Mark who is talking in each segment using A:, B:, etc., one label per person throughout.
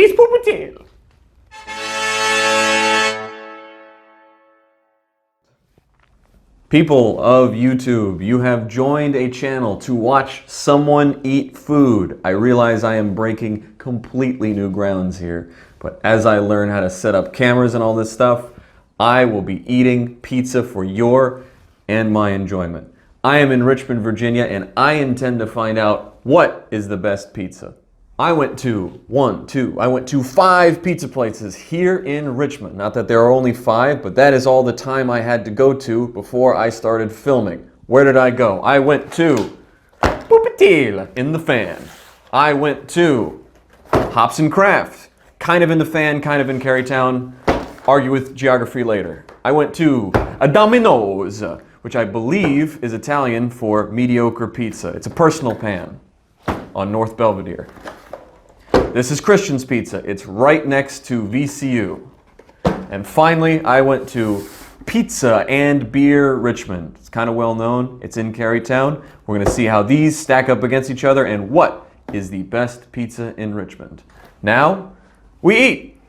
A: It's Poo Patella. People of YouTube, you have joined a channel to watch someone eat food. I realize I am breaking completely new grounds here, but as I learn how to set up cameras and all this stuff, I will be eating pizza for your and my enjoyment. I am in Richmond, Virginia, and I intend to find out what is the best pizza. I went to 5 pizza places here in Richmond. Not that there are only 5, but that is all the time I had to go to before I started filming. Where did I go? I went to Pupatella in the Fan. I went to Hops and Craft, kind of in the Fan, kind of in Carytown. Argue with geography later. I went to a Dominos, which I believe is Italian for mediocre pizza. It's a personal pan on North Belvedere. This is Christian's Pizza. It's right next to VCU. And finally, I went to Pizza and Beer Richmond. It's kind of well known. It's in Carytown. We're going to see how these stack up against each other and what is the best pizza in Richmond. Now, we eat.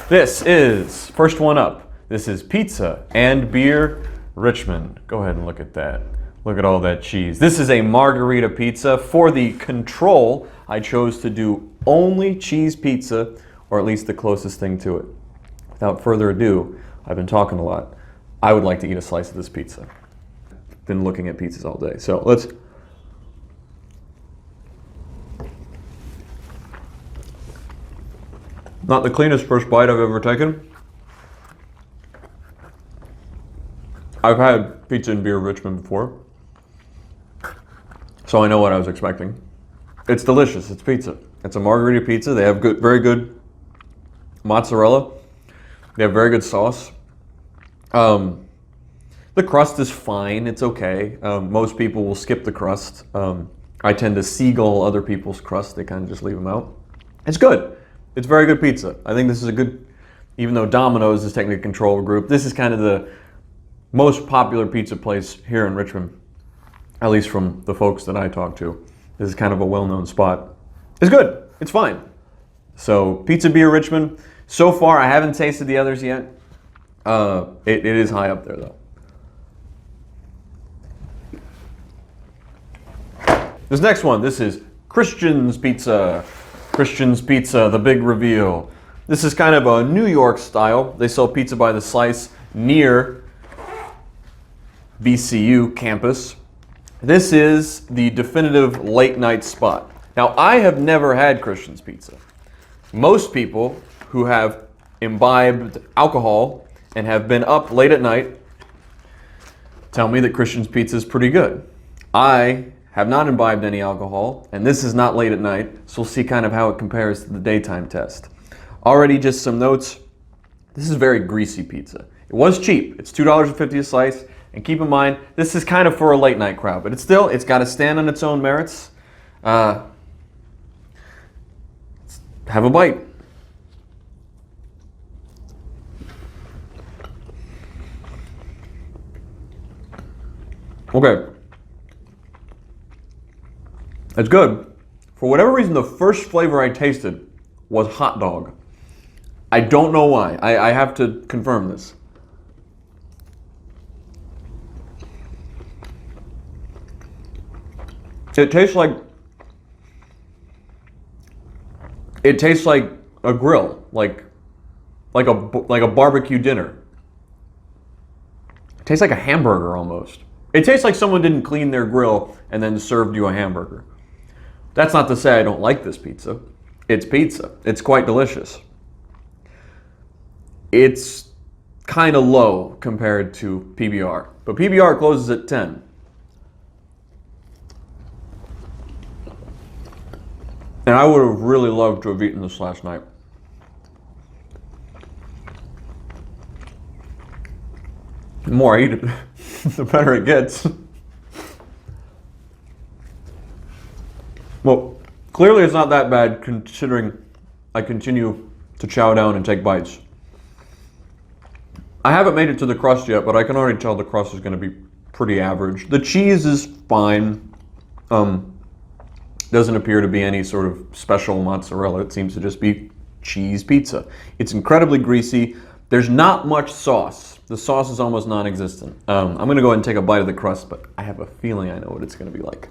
A: This is, first one up, this is Pizza and Beer Richmond. Go ahead and look at that. Look at all that cheese. This is a margarita pizza. For the control, I chose to do only cheese pizza, or at least the closest thing to it. Without further ado, I've been talking a lot. I would like to eat a slice of this pizza. Been looking at pizzas all day, so let's... Not the cleanest first bite I've ever taken. I've had Pizza and Beer Richmond before, so I know what I was expecting. It's delicious. It's pizza. It's a margarita pizza. They have very good mozzarella. They have very good sauce. The crust is fine. It's okay. Most people will skip the crust. I tend to seagull other people's crust. They kind of just leave them out. It's good. It's very good pizza. I think this is a good, even though Dominos is technically a control group, this is kind of the most popular pizza place here in Richmond, at least from the folks that I talk to. This is kind of a well-known spot. It's good. It's fine. So, Pizza Beer Richmond. So far, I haven't tasted the others yet. It is high up there, though. This next one, this is Christian's Pizza. Christian's Pizza, the big reveal. This is kind of a New York style. They sell pizza by the slice near VCU campus. This is the definitive late night spot. Now, I have never had Christian's Pizza. Most people who have imbibed alcohol and have been up late at night tell me that Christian's Pizza is pretty good. I have not imbibed any alcohol, and this is not late at night, so we'll see kind of how it compares to the daytime test. Already just some notes. This is very greasy pizza. It was cheap. It's $2.50 a slice. And keep in mind, this is kind of for a late night crowd, but it's got to stand on its own merits. Have a bite. Okay. It's good. For whatever reason, the first flavor I tasted was hot dog. I don't know why. I have to confirm this. It tastes like a grill, like a barbecue dinner. It tastes like a hamburger almost. It tastes like someone didn't clean their grill and then served you a hamburger. That's not to say I don't like this pizza. It's pizza. It's quite delicious. It's kind of low compared to PBR, but PBR closes at 10. And I would have really loved to have eaten this last night. The more I eat it, the better it gets. Well, clearly it's not that bad considering I continue to chow down and take bites. I haven't made it to the crust yet, but I can already tell the crust is going to be pretty average. The cheese is fine. The Doesn't appear to be any sort of special mozzarella. It seems to just be cheese pizza. It's incredibly greasy. There's not much sauce. The sauce is almost non-existent. I'm going to go ahead and take a bite of the crust, but I have a feeling I know what it's going to be like.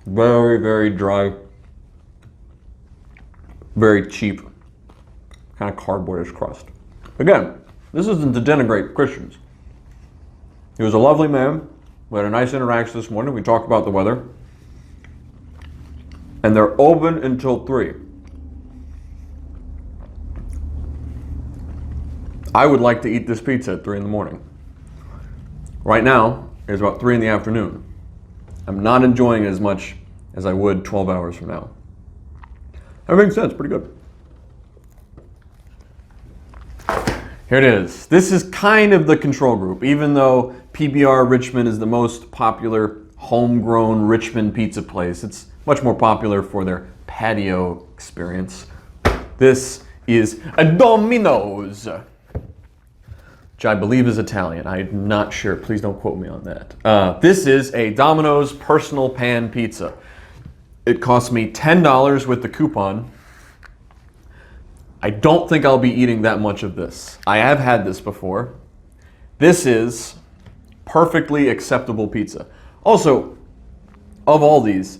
A: Very, very dry. Very cheap. Kind of cardboardish crust. Again, this isn't to denigrate Christians. He was a lovely man. We had a nice interaction this morning. We talked about the weather. And they're open until 3. I would like to eat this pizza at 3 in the morning. Right now, it's about 3 in the afternoon. I'm not enjoying it as much as I would 12 hours from now. That makes sense, pretty good. Here it is. This is kind of the control group, even though PBR Richmond is the most popular homegrown Richmond pizza place. It's much more popular for their patio experience. This is a Dominos, which I believe is Italian. I'm not sure. Please don't quote me on that. This is a Domino's personal pan pizza. It cost me $10 with the coupon. I don't think I'll be eating that much of this. I have had this before. This is perfectly acceptable pizza. Also, of all these,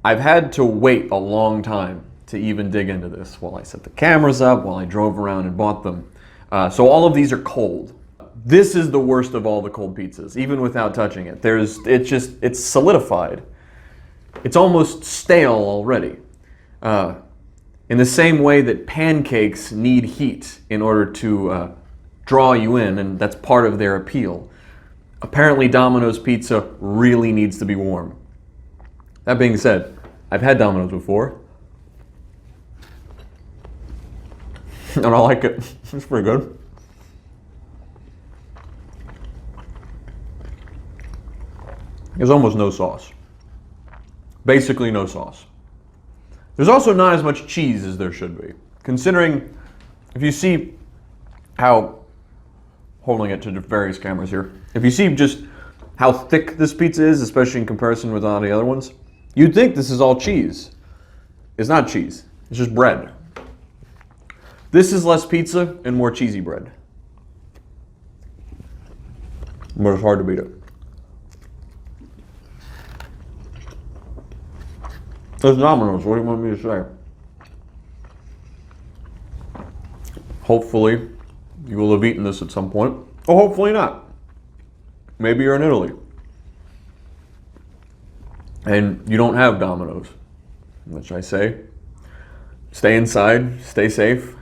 A: I've had to wait a long time to even dig into this while I set the cameras up, while I drove around and bought them. So all of these are cold. This is the worst of all the cold pizzas, even without touching it. It's solidified. It's almost stale already. In the same way that pancakes need heat in order to draw you in, and that's part of their appeal. Apparently Domino's pizza really needs to be warm. That being said, I've had Domino's before, and I like it. It's pretty good. There's almost no sauce. Basically no sauce. There's also not as much cheese as there should be. Considering, if you see how, holding it to various cameras here, if you see just how thick this pizza is, especially in comparison with all the other ones, you'd think this is all cheese. It's not cheese, it's just bread. This is less pizza and more cheesy bread. But it's hard to beat it. It's Domino's, what do you want me to say? Hopefully, you will have eaten this at some point. Or hopefully not. Maybe you're in Italy. And you don't have Domino's. Which I say, stay inside, stay safe.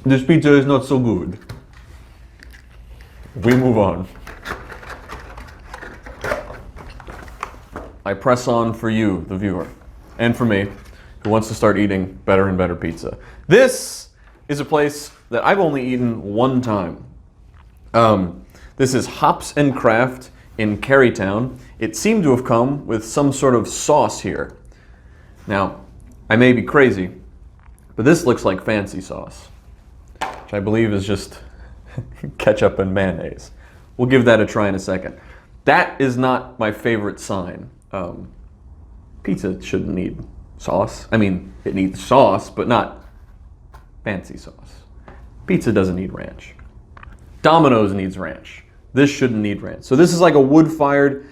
A: This pizza is not so good. We move on. I press on for you, the viewer, and for me, who wants to start eating better and better pizza. This is a place that I've only eaten one time. This is Hops and Craft in Carytown. It seemed to have come with some sort of sauce here. Now, I may be crazy, but this looks like fancy sauce, which I believe is just ketchup and mayonnaise. We'll give that a try in a second. That is not my favorite sign. Pizza shouldn't need sauce. I mean, it needs sauce, but not fancy sauce. Pizza doesn't need ranch. Domino's needs ranch. This shouldn't need ranch. So this is like a wood-fired,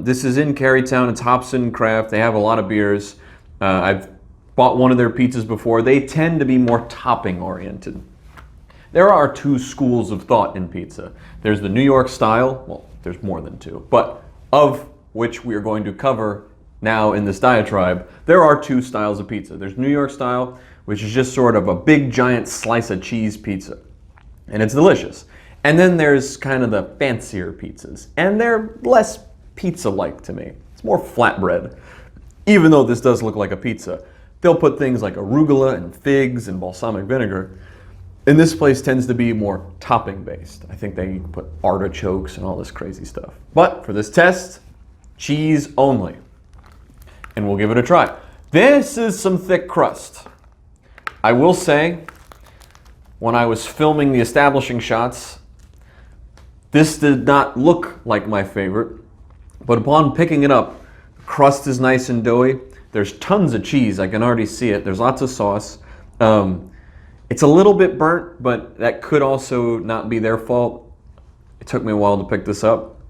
A: this is in Carytown, it's Hops and Craft. They have a lot of beers. I've bought one of their pizzas before. They tend to be more topping-oriented. There are 2 schools of thought in pizza. There's the New York style, well, there's more than 2, but of which we are going to cover now in this diatribe, there are 2 styles of pizza. There's New York style, which is just sort of a big giant slice of cheese pizza, and it's delicious. And then there's kind of the fancier pizzas, and they're less pizza-like to me. It's more flatbread, even though this does look like a pizza. They'll put things like arugula and figs and balsamic vinegar. And this place tends to be more topping-based. I think they put artichokes and all this crazy stuff. But for this test, cheese only. And we'll give it a try. This is some thick crust. I will say, when I was filming the establishing shots, This did not look like my favorite, but upon picking it up, the crust is nice and doughy. There's tons of cheese. I can already see it. There's lots of sauce. It's a little bit burnt, but that could also not be their fault. It took me a while to pick this up.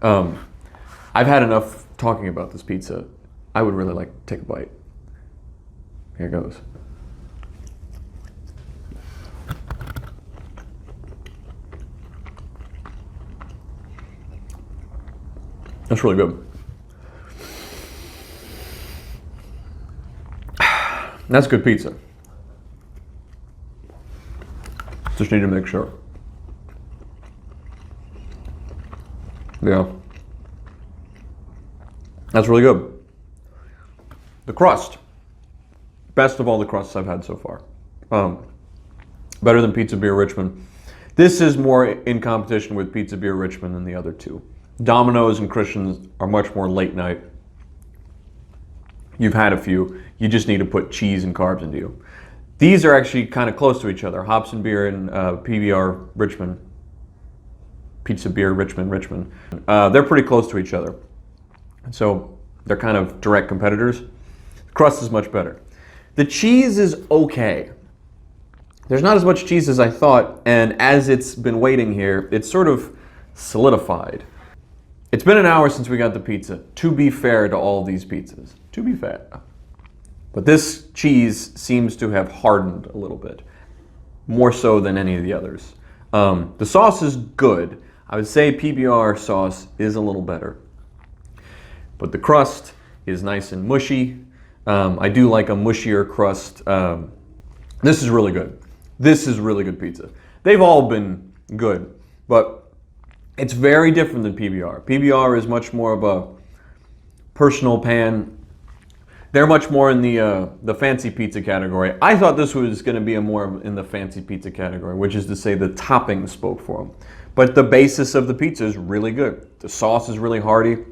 A: I've had enough talking about this pizza. I would really like to take a bite. Here goes. That's really good. That's good pizza. Just need to make sure. Yeah. That's really good. The crust. Best of all the crusts I've had so far. Better than Pizza Beer Richmond. This is more in competition with Pizza Beer Richmond than the other two. Domino's and Christian's are much more late night. You've had a few. You just need to put cheese and carbs into you. These are actually kind of close to each other. Hops and Beer and PBR Richmond. Pizza Beer Richmond. They're pretty close to each other. So they're kind of direct competitors. The crust is much better. The cheese is okay. There's not as much cheese as I thought, and as it's been waiting here, it's sort of solidified. It's been an hour since we got the pizza, to be fair to all these pizzas. To be fair. But this cheese seems to have hardened a little bit, more so than any of the others. The sauce is good. I would say PBR sauce is a little better. But the crust is nice and mushy. I do like a mushier crust. This is really good. This is really good pizza. They've all been good, but it's very different than PBR. PBR is much more of a personal pan. They're much more in the fancy pizza category. I thought this was going to be more in the fancy pizza category, which is to say the toppings spoke for them. But the basis of the pizza is really good. The sauce is really hearty.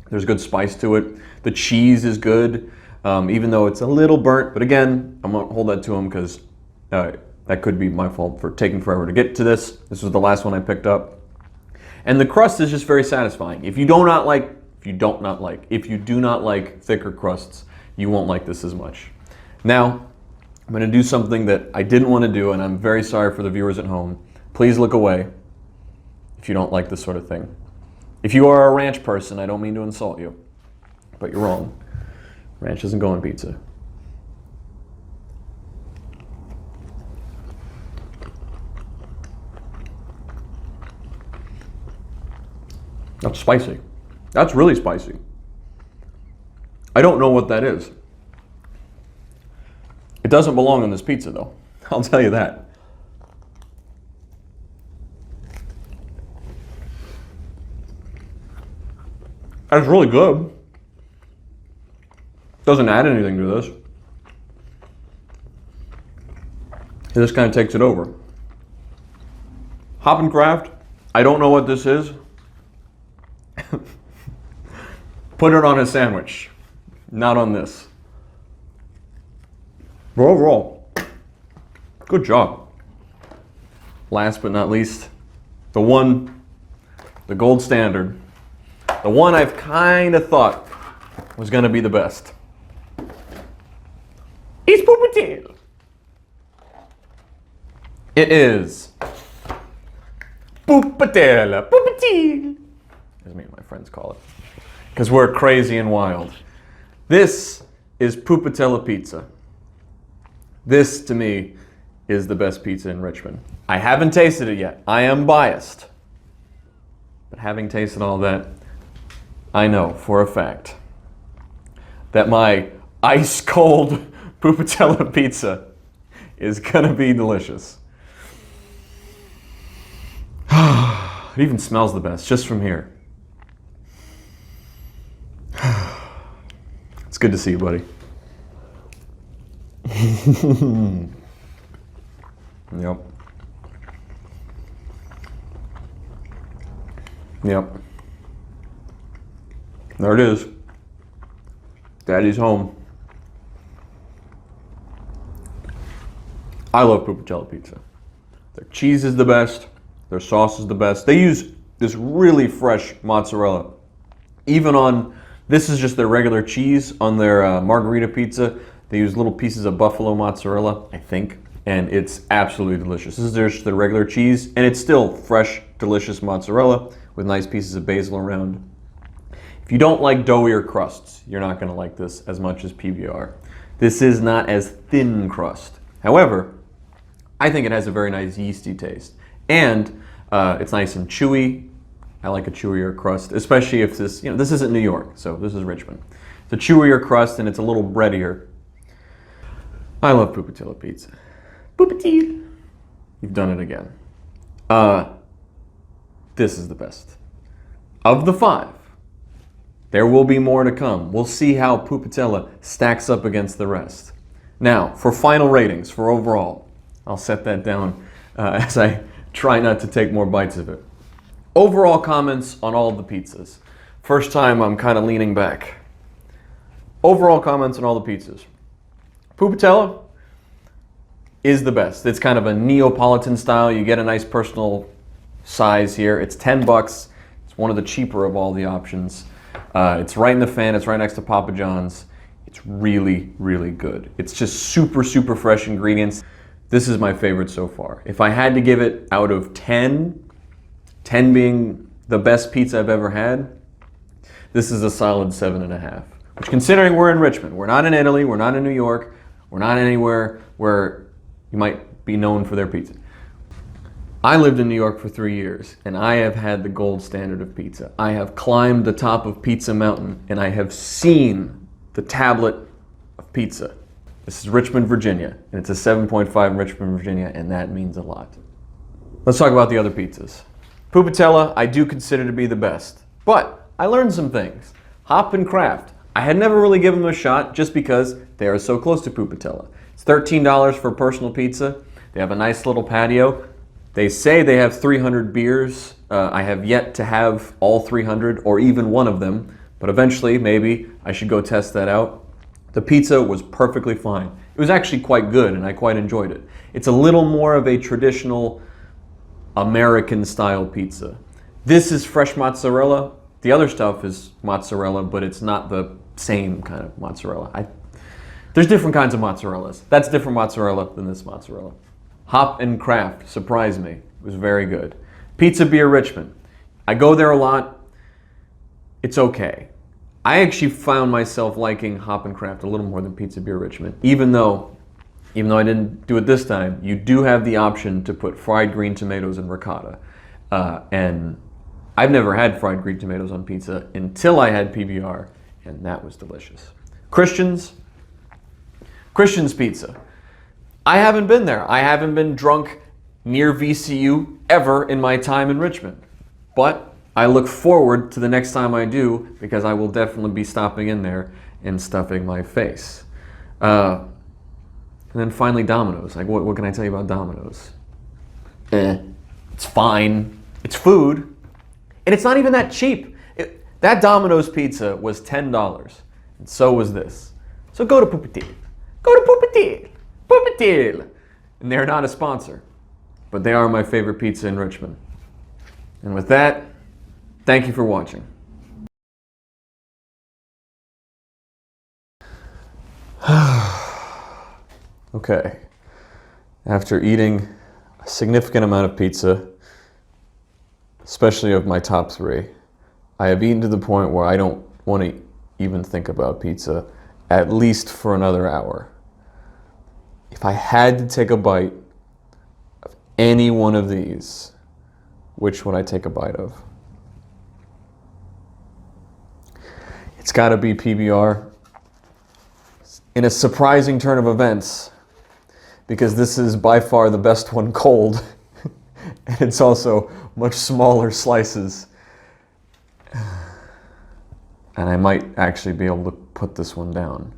A: There's good spice to it. The cheese is good, even though it's a little burnt. But again, I'm going to hold that to them because that could be my fault for taking forever to get to this. This was the last one I picked up. And the crust is just very satisfying. If you do not like thicker crusts, you won't like this as much. Now, I'm going to do something that I didn't want to do, and I'm very sorry for the viewers at home. Please look away if you don't like this sort of thing. If you are a ranch person, I don't mean to insult you, but you're wrong. Ranch doesn't go on pizza. That's spicy. That's really spicy. I don't know what that is. It doesn't belong on this pizza, though. I'll tell you that. That's really good. Doesn't add anything to this. It just kind of takes it over. Hop and Craft, I don't know what this is. Put it on a sandwich, not on this. But overall, good job. Last but not least, the gold standard, the one I've kind of thought was going to be the best. It's Pupatella. It is Pupatella. Pupatella, as me and my friends call it, because we're crazy and wild. This is Pupatella pizza. This, to me, is the best pizza in Richmond. I haven't tasted it yet. I am biased. But having tasted all that, I know for a fact that my ice-cold Pupatella pizza is gonna be delicious. It even smells the best just from here. It's good to see you, buddy. Yep. Yep. There it is. Daddy's home. I love Pupatella pizza. Their cheese is the best. Their sauce is the best. They use this really fresh mozzarella. Even on, this is just their regular cheese. On their margarita pizza, they use little pieces of buffalo mozzarella, I think, and it's absolutely delicious. This is just their regular cheese, and it's still fresh, delicious mozzarella with nice pieces of basil around. If you don't like doughier crusts, you're not gonna like this as much as PBR. This is not as thin crust. However, I think it has a very nice yeasty taste. And it's nice and chewy. I like a chewier crust, especially if this, this isn't New York, so this is Richmond. It's a chewier crust and it's a little breadier. I love Pupatella pizza. Pupatella. You've done it again. This is the best. Of the 5, there will be more to come. We'll see how Pupatella stacks up against the rest. Now, for final ratings, for overall, I'll set that down as I try not to take more bites of it. Overall comments on all of the pizzas. First time I'm kind of leaning back. Overall comments on all the pizzas. Pupatella is the best. It's kind of a Neapolitan style. You get a nice personal size here. It's $10. It's one of the cheaper of all the options. It's right in the fan. It's right next to Papa John's. It's really, really good. It's just super, super fresh ingredients. This is my favorite so far. If I had to give it out of 10, 10 being the best pizza I've ever had, this is a solid 7.5. Which, considering we're in Richmond, we're not in Italy, we're not in New York, we're not anywhere where you might be known for their pizza. I lived in New York for 3 years, and I have had the gold standard of pizza. I have climbed the top of Pizza Mountain, and I have seen the tablet of pizza. This is Richmond, Virginia, and it's a 7.5 in Richmond, Virginia, and that means a lot. Let's talk about the other pizzas. Pupatella, I do consider to be the best, but I learned some things. Hop and Craft, I had never really given them a shot just because they are so close to Pupatella. It's $13 for personal pizza. They have a nice little patio. They say they have 300 beers. I have yet to have all 300 or even one of them, but eventually maybe I should go test that out. The pizza was perfectly fine. It was actually quite good and I quite enjoyed it. It's a little more of a traditional American style pizza. This is fresh mozzarella. The other stuff is mozzarella, but it's not the same kind of mozzarella. There's different kinds of mozzarellas. That's different mozzarella than this mozzarella. Hop and Craft surprised me. It was very good. Pizza Beer Richmond. I go there a lot. It's okay. I actually found myself liking Hop and Craft a little more than Pizza Beer Richmond, even though I didn't do it this time. You do have the option to put fried green tomatoes and ricotta. And I've never had fried green tomatoes on pizza until I had PBR, and that was delicious. Christian's Pizza. I haven't been there. I haven't been drunk near VCU ever in my time in Richmond. But I look forward to the next time I do, because I will definitely be stopping in there and stuffing my face. And then finally Domino's. Like, what can I tell you about Domino's? It's fine. It's food. And it's not even that cheap. That Domino's pizza was $10. And so was this. So go to Pupatella. Go to Pupatella. Pupatella. And they're not a sponsor, but they are my favorite pizza in Richmond. And with that, thank you for watching. Okay, after eating a significant amount of pizza, especially of my top 3, I have eaten to the point where I don't want to even think about pizza, at least for another hour. If I had to take a bite of any one of these, which would I take a bite of? It's got to be PBR. In a surprising turn of events, because this is by far the best one cold, and it's also much smaller slices. And I might actually be able to put this one down.